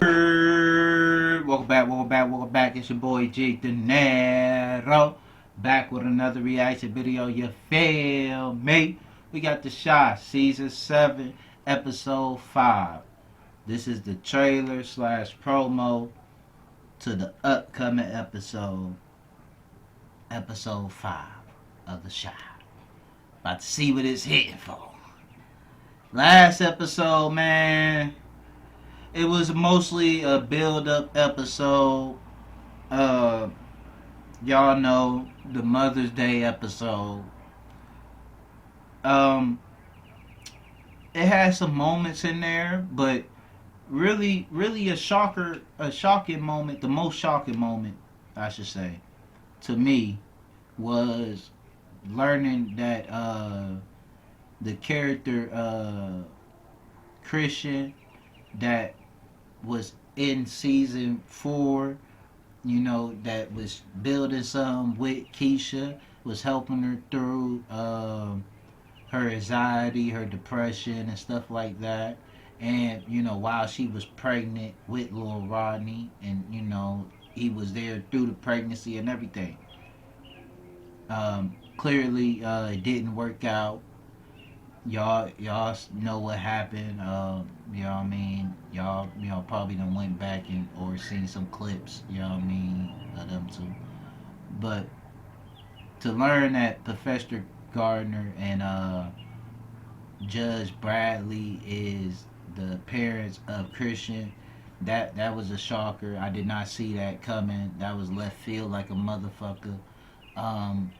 Welcome back. It's your boy Jigg Dinero. Back with another reaction video. You feel me? We got the shot, season 7, episode 5. This is the trailer slash promo to the upcoming episode 5 of the shot. About to see what it's hitting for. Last episode, man, it was mostly a build up episode. Uh, y'all know the Mother's Day episode. Um, it had some moments in there, but really a shocking moment. The most shocking moment, I should say, to me, was learning that the character Christian that was in season 4, that was building something with Keisha, was helping her through her anxiety, her depression, and stuff like that. And while she was pregnant with Lil Rodney, and he was there through the pregnancy and everything. Clearly, it didn't work out. Y'all know what happened. You know what I mean. Y'all probably done went back and or seen some clips. You know what I mean, of them two. But to learn that Professor Gardner and Judge Bradley is the parents of Christian, that was a shocker. I did not see that coming. That was left field like a motherfucker. Um,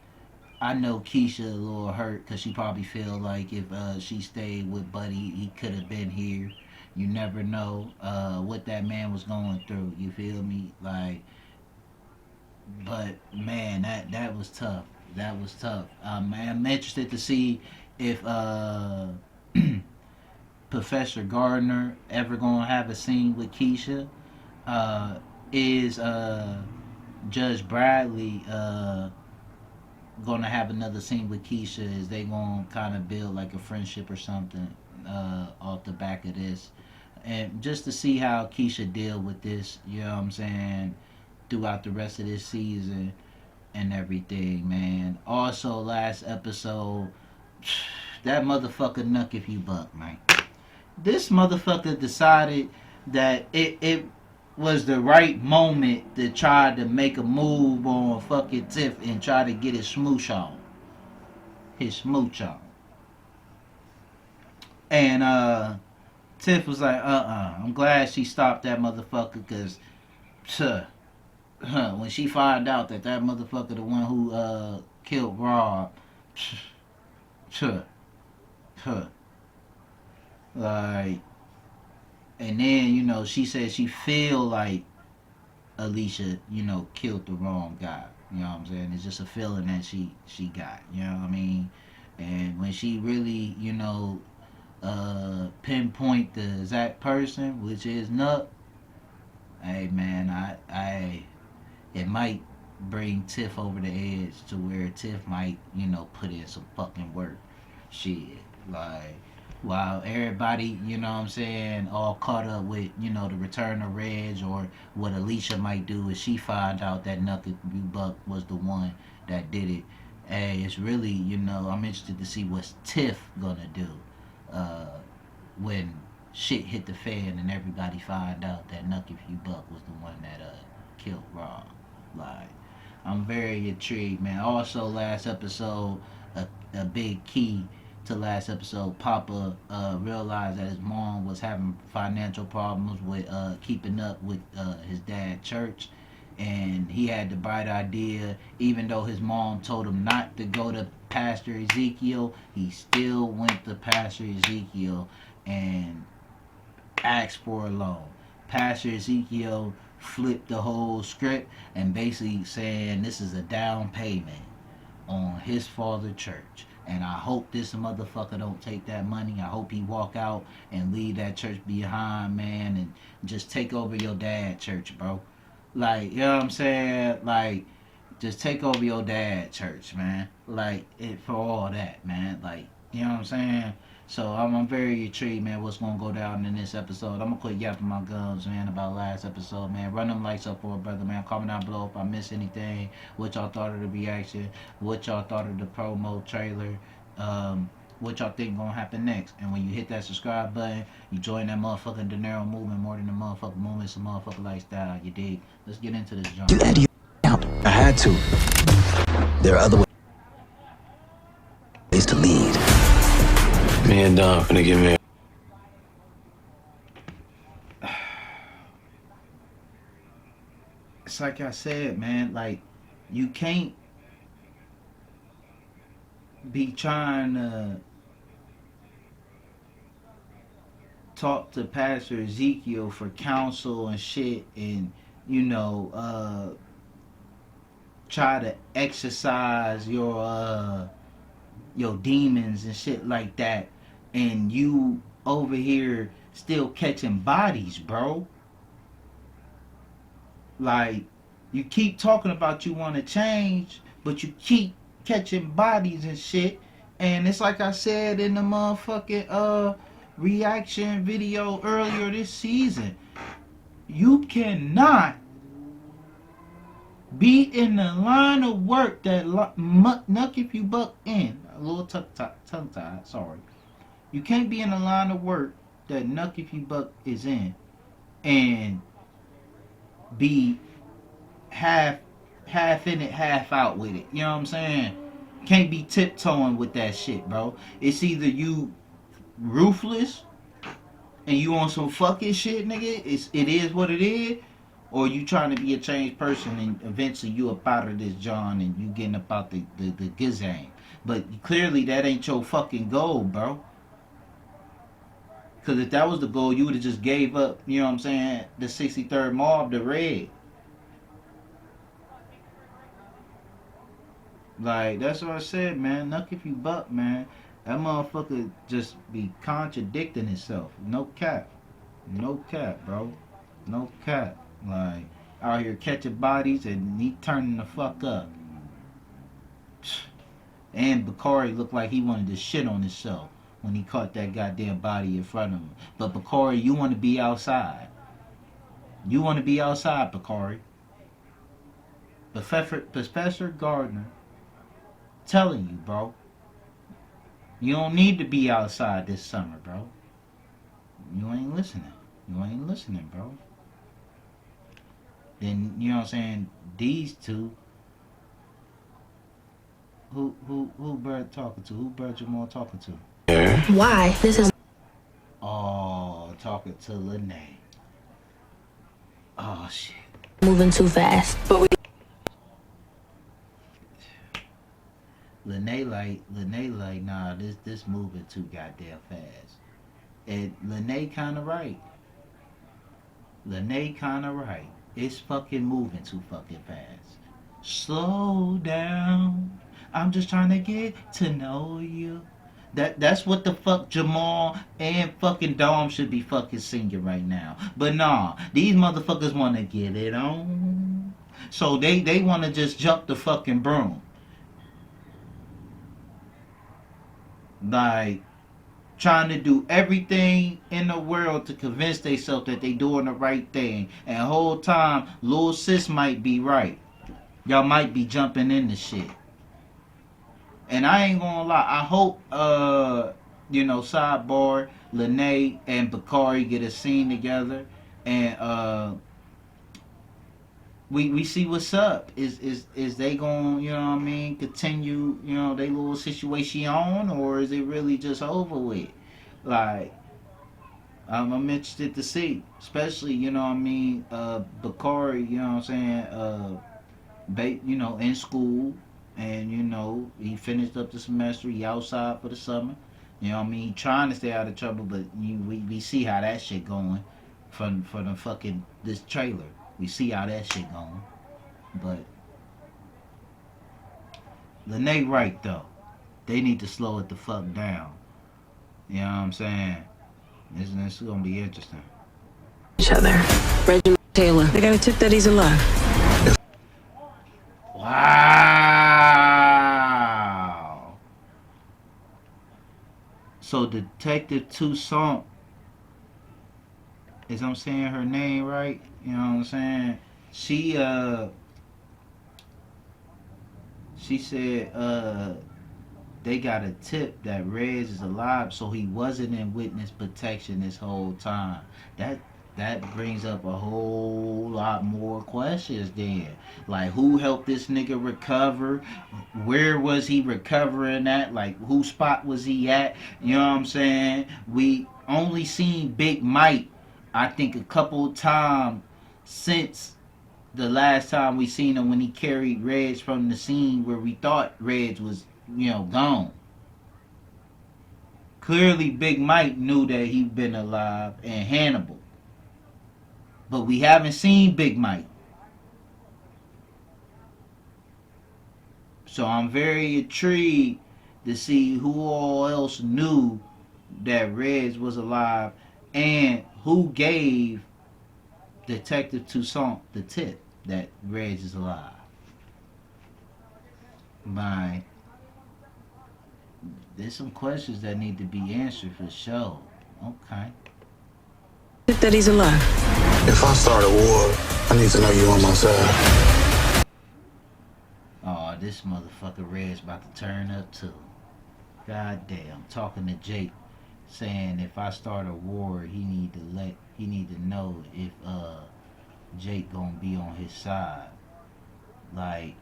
I know Keisha a little hurt because she probably feel like if she stayed with Buddy, he could have been here. You never know what that man was going through. You feel me? Like, but man, that was tough. That was tough. I'm interested to see if Professor Gardner ever gonna have a scene with Keisha. Is Judge Bradley gonna have another scene with Keisha? Is they gonna kind of build like a friendship or something off the back of this? And just to see how Keisha deal with this, you know what I'm saying, throughout the rest of this season and everything, man. Also, last episode, that motherfucker nuck if you buck, man. This motherfucker decided that it was the right moment to try to make a move on fucking Tiff and try to get his smooch on. His smooch on. And Tiff was like, I'm glad she stopped that motherfucker because, when she find out that motherfucker the one who killed Rob, huh, like, and then she said she feel like Alicia killed the wrong guy. You know what I'm saying? It's just a feeling that she got. You know what I mean? And when she really pinpoint the exact person, which is Nuck, hey man, I it might bring Tiff over the edge to where Tiff might put in some fucking work. Shit, like, while everybody, what I'm saying, all caught up with, the return of Reg, or what Alicia might do if she find out that Knuckle Buck was the one that did it. Hey, it's really, I'm interested to see what Tiff gonna do uh, when shit hit the fan and everybody find out that Knuckle Buck was the one that killed Rob. Like, I'm very intrigued, man. Also, last episode, a big key to last episode, Papa realized that his mom was having financial problems with keeping up with his dad's church, and he had the bright idea. Even though his mom told him not to go to Pastor Ezekiel, he still went to Pastor Ezekiel and asked for a loan. Pastor Ezekiel flipped the whole script and basically saying this is a down payment on his father church. And I hope this motherfucker don't take that money. I hope he walk out and leave that church behind, man, and just take over your dad church, bro. Like, you know what I'm saying? Like, just take over your dad church, man. Like, it for all that, man. Like, you know what I'm saying? So I'm very intrigued, man, what's gonna go down in this episode. I'm gonna quit yapping my gums, man, about last episode, man. Run them lights up for a brother, man. Comment down below if I missed anything. What y'all thought of the reaction? What y'all thought of the promo trailer? What y'all think gonna happen next? And when you hit that subscribe button, you join that motherfucking Dinero movement more than the motherfucking movement. It's a motherfucking lifestyle. You dig? Let's get into this jump. You add your account. I had to. There are other ways to lead. Me and Don finna get married. It's like I said, man. Like, you can't be trying to talk to Pastor Ezekiel for counsel and shit, and try to exercise your demons and shit like that, and you over here still catching bodies, bro. Like, you keep talking about you want to change, but you keep catching bodies and shit. And it's like I said in the motherfucking reaction video earlier this season, you cannot be in the line of work that nuck if you buck in. A little tongue tied, sorry. You can't be in the line of work that nuck if you buck is in and be half in it, half out with it. You know what I'm saying? Can't be tiptoeing with that shit, bro. It's either you ruthless and you on some fucking shit, nigga. It is what it is. Or you trying to be a changed person and eventually you up out of this John and you getting up out the gizang. But clearly that ain't your fucking goal, bro. Because if that was the goal, you would have just gave up, you know what I'm saying, the 63rd mob, the red. Like, that's what I said, man. Nuck if you buck, man. That motherfucker just be contradicting himself. No cap. No cap, bro. No cap. Like, out here catching bodies and he turning the fuck up. And Bakari looked like he wanted to shit on himself when he caught that goddamn body in front of him. But Bakari, you want to be outside. You want to be outside, Bakari. Professor Gardner telling you, bro. You don't need to be outside this summer, bro. You ain't listening. You ain't listening, bro. Then, you know what I'm saying, these two, who Brad talking to? Who Brad Jamal talking to? Why? This is talking to Lene. Oh shit. moving too fast. But we Lene like, nah, this moving too goddamn fast. And Lene kinda right. It's fucking moving too fucking fast. Slow down. I'm just trying to get to know you. That's what the fuck Jamal and fucking Dom should be fucking singing right now. But nah, these motherfuckers want to get it on. So they want to just jump the fucking broom. Like, trying to do everything in the world to convince themselves that they doing the right thing. And the whole time, little sis might be right. Y'all might be jumping into shit. And I ain't gonna lie, I hope, sidebar, Lene and Bakari get a scene together. And, we see what's up. Is they gonna, you know what I mean, continue, they little situation on, or is it really just over with? Like, I'm interested to see, especially, Bakari, in school, and he finished up the semester, he outside for the summer, he trying to stay out of trouble, but we see how that shit going for the fucking this trailer. We see how that shit going. But Lene right though. They need to slow it the fuck down. You know what I'm saying? This is gonna be interesting. each other. Reginald Taylor. They got a tip that he's alive. Wow. So Detective Toussaint, is I'm saying her name right? You know what I'm saying? She she said they got a tip that Reg is alive, so he wasn't in witness protection this whole time. That that brings up a whole lot more questions then. Like, who helped this nigga recover? Where was he recovering at? Like, whose spot was he at? You know what I'm saying? We only seen Big Mike, I think, a couple of times since the last time we seen him when he carried Reg from the scene where we thought Reg was, gone. Clearly, Big Mike knew that he'd been alive and Hannibal. But we haven't seen Big Mike. So I'm very intrigued to see who all else knew that Reg was alive and who gave Detective Toussaint the tip that Reg is alive. My, there's some questions that need to be answered for sure. Okay. That he's alive. If I start a war, I need to know you on my side. Oh, this motherfucker Red's about to turn up too. God damn. Talking to Jake, saying if I start a war, he need to know if Jake gonna be on his side. Like,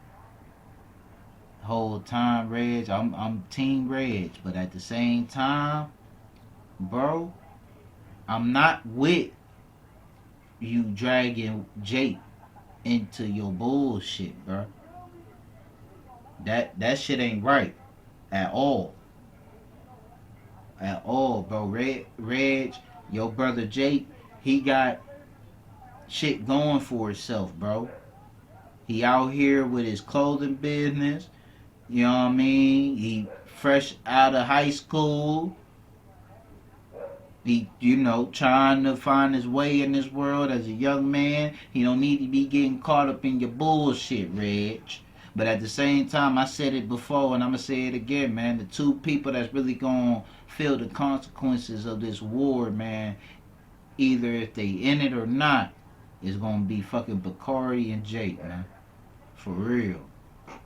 whole time Reg, I'm team Reg, but at the same time, bro, I'm not with you dragging Jake into your bullshit, bro. That shit ain't right at all. At all, bro. Reg, your brother Jake, he got shit going for himself, bro. He out here with his clothing business. You know what I mean? He fresh out of high school. He, trying to find his way in this world as a young man. He don't need to be getting caught up in your bullshit, Reg. But at the same time, I said it before and I'm going to say it again, man. The two people that's really going to feel the consequences of this war, man, either if they in it or not, is going to be fucking Bakari and Jake, man. For real.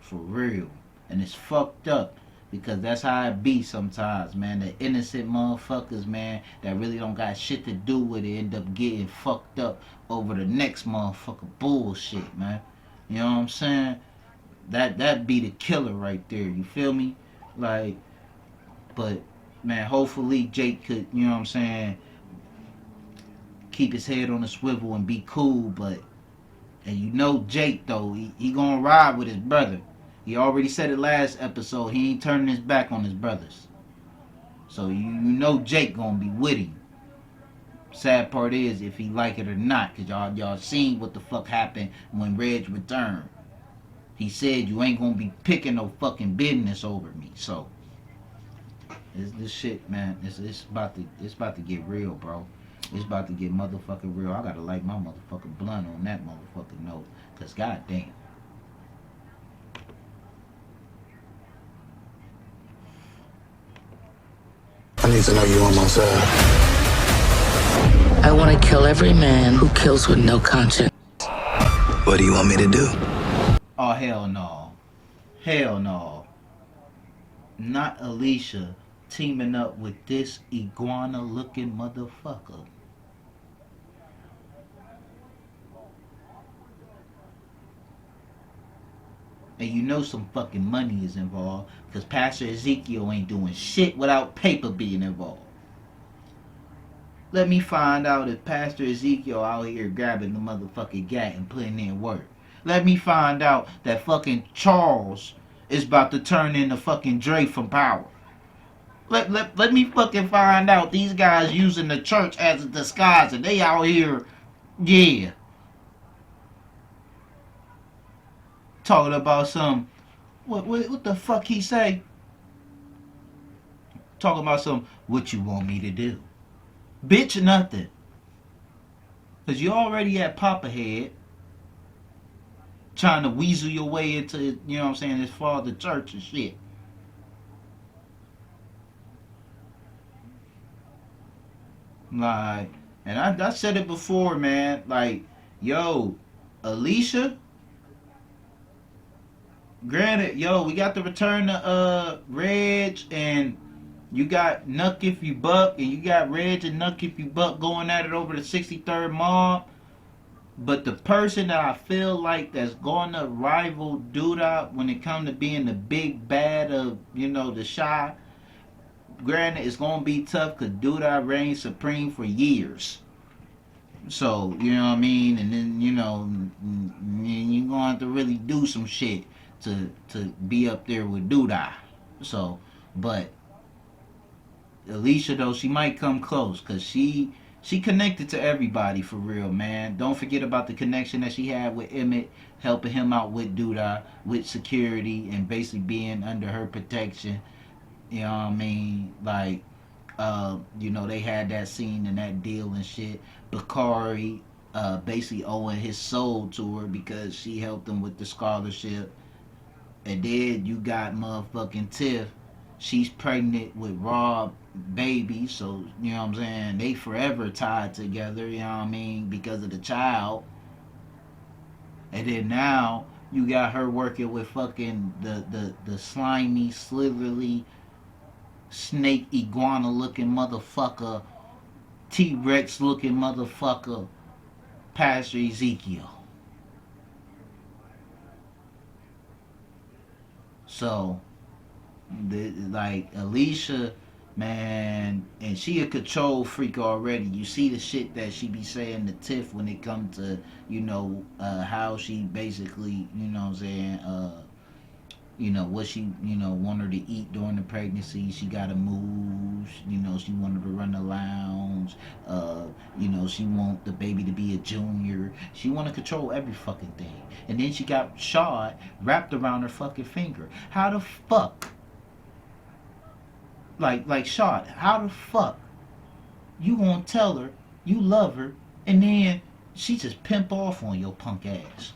For real. And it's fucked up. Because that's how it be sometimes, man. The innocent motherfuckers, man, that really don't got shit to do with it end up getting fucked up over the next motherfucker bullshit, man. You know what I'm saying? That be the killer right there. You feel me? Like, but man, hopefully Jake could, you know what I'm saying, keep his head on a swivel and be cool. But and Jake though, he gonna ride with his brother. He already said it last episode. He ain't turning his back on his brothers. So you know Jake gonna be with him. Sad part is if he like it or not, cause y'all seen what the fuck happened when Reg returned. He said you ain't gonna be picking no fucking business over me. So this shit, man, it's about to get real, bro. It's about to get motherfucking real. I gotta light my motherfucking blunt on that motherfucking note, cause goddamn. I need to know you on my side. I want to kill every man who kills with no conscience. What do you want me to do? Oh, hell no. Hell no. Not Alicia teaming up with this iguana looking motherfucker. And you know some fucking money is involved, because Pastor Ezekiel ain't doing shit without paper being involved. Let me find out if Pastor Ezekiel out here grabbing the motherfucking gat and putting in work. Let me find out that fucking Charles is about to turn into fucking Dre from Power. Let me fucking find out these guys using the church as a disguise and they out here, yeah, talking about some, what the fuck he say? Talking about some, what you want me to do? Bitch, nothing. Because you already at Papa Head trying to weasel your way into, you know what I'm saying, his father church and shit. Like, and I said it before, man. Like, yo, Alicia. Granted, yo, we got the return to Reg, and you got Nuck If You Buck, and you got Reg and Nuck If You Buck going at it over the 63rd Mob. But the person that I feel like that's going to rival Duda when it comes to being the big bad of, you know, the Shy, granted, it's going to be tough because Duda reigned supreme for years. So, you know what I mean? And then, you know, you're going to have to really do some shit to be up there with Duda. So, but Alicia, though, she might come close because she connected to everybody for real, man. Don't forget about the connection that she had with Emmett, helping him out with Duda, with security, and basically being under her protection. You know what I mean? Like, you know, they had that scene and that deal and shit. Bakari basically owing his soul to her because she helped him with the scholarship. And then you got motherfucking Tiff. She's pregnant with Rob baby, so you know what I'm saying? They forever tied together, you know what I mean, because of the child. And then now you got her working with fucking the slimy, slithery, snake iguana looking motherfucker, T-Rex looking motherfucker, Pastor Ezekiel. So, like Alicia, man, and she a control freak already. You see the shit that she be saying to Tiff when it comes to, you know, how she basically, you know what I'm saying, you know, what she, you know, want her to eat during the pregnancy. She got to move. You know, she wanted to run the lounge. You know, she want the baby to be a junior. She want to control every fucking thing. And then she got shard wrapped around her fucking finger. How the fuck? Like shard, how the fuck you gonna tell her you love her and then she just pimp off on your punk ass?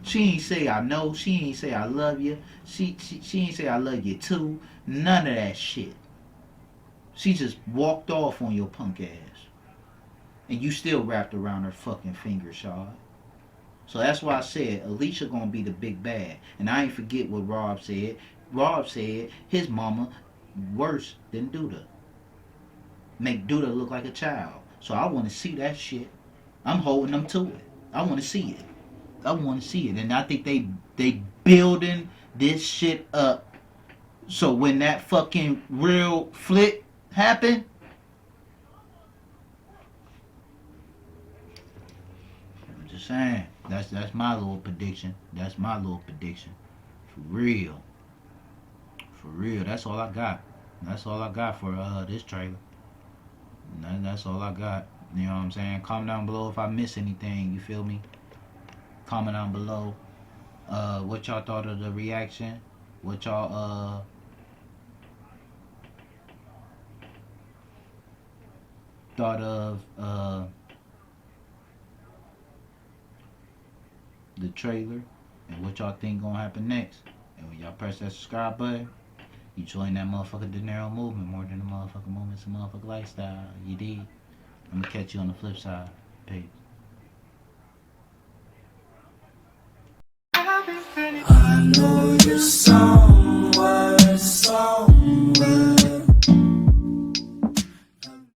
She ain't say I know. She ain't say I love you. She ain't say I love you too. None of that shit. She just walked off on your punk ass. And you still wrapped around her fucking finger, Shard. So that's why I said Alicia gonna be the big bad. And I ain't forget what Rob said. Rob said his mama worse than Duda. Make Duda look like a child. So I want to see that shit. I'm holding them to it. I want to see it. I want to see it, and I think they building this shit up. So when that fucking real flip happen, I'm just saying that's my little prediction. That's my little prediction, for real, for real. That's all I got. That's all I got for this trailer. That's all I got. You know what I'm saying? Comment down below if I miss anything. You feel me? Comment down below what y'all thought of the reaction. What y'all thought of the trailer and what y'all think gonna happen next. And when y'all press that subscribe button, you join that motherfucking Dinero movement more than the motherfucking movement. It's a motherfucking lifestyle. You dig? I'm gonna catch you on the flip side. Peace. I know